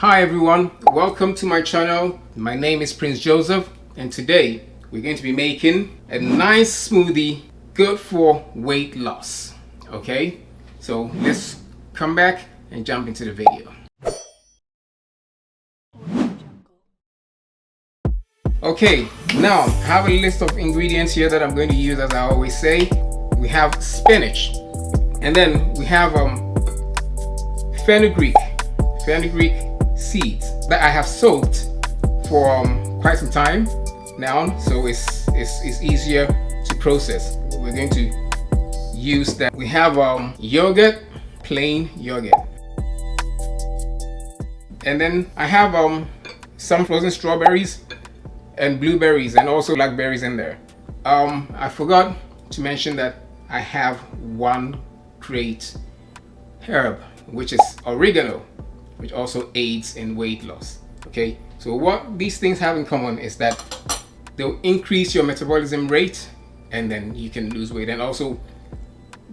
Hi everyone, welcome to my channel. My name is Prince Joseph and today we're going to be making a nice smoothie good for weight loss. Okay, so let's come back and jump into the video. Okay, now I have a list of ingredients here that I'm going to use, as I always say. We have spinach, and then we have fenugreek seeds that I have soaked for quite some time now, so it's easier to process. We're going to use that. We have yogurt, plain yogurt, and then I have some frozen strawberries and blueberries and also blackberries in there. I forgot to mention that I have one great herb, which is oregano, which also aids in weight loss. Okay, so what these things have in common is that they'll increase your metabolism rate and then you can lose weight, and also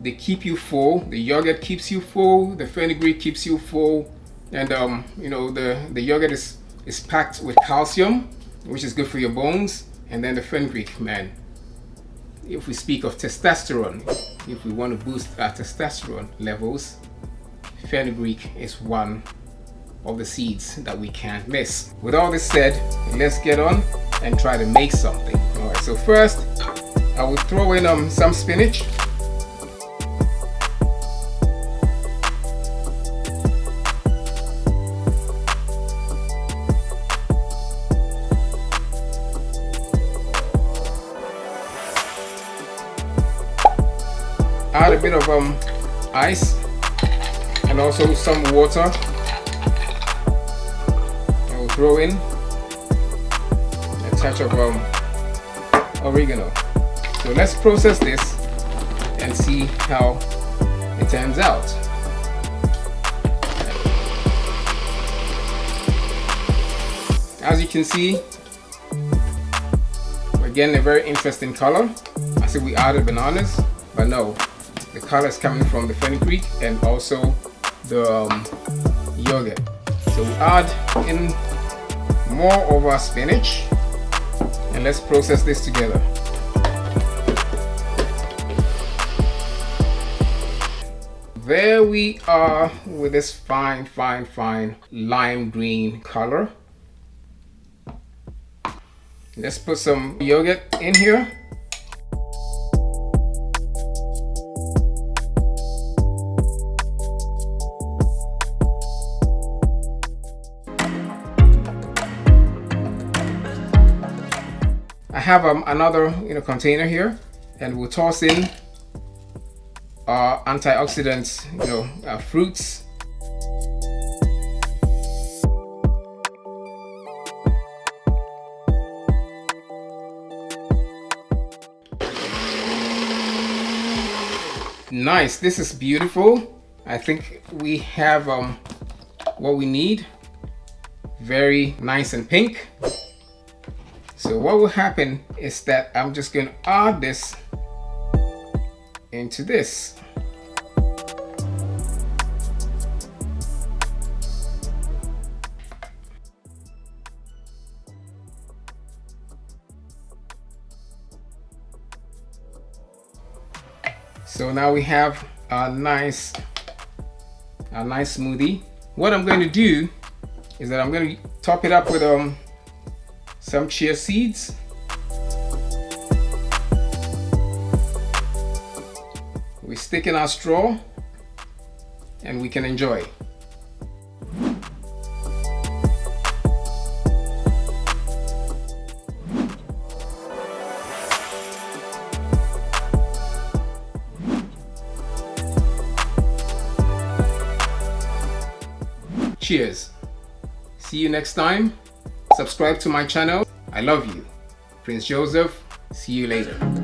they keep you full. The yogurt keeps you full, the fenugreek keeps you full, and you know, the yogurt is packed with calcium, which is good for your bones. And then the fenugreek, man, if we speak of testosterone, if we want to boost our testosterone levels, fenugreek is one of the seeds that we can't miss. With all this said, let's get on and try to make something. All right, so first I will throw in some spinach. Add a bit of ice and also some water. I will throw in a touch of oregano. So let's process this and see how it turns out. As you can see, we're getting a very interesting color. I said we added bananas, but no. The color is coming from the fenugreek and also the yogurt. So we add in more of our spinach and let's process this together. There we are with this fine lime green color. Let's put some yogurt in here. I have another container here, and we'll toss in our antioxidants, fruits. Nice, this is beautiful. I think we have what we need. Very nice and pink. So what will happen is that I'm just going to add this into this. So now we have a nice smoothie. What I'm going to do is that I'm going to top it up with some chia seeds. We stick in our straw and we can enjoy. Cheers. See you next time. Subscribe to my channel. I love you. Prince Joseph. See you later.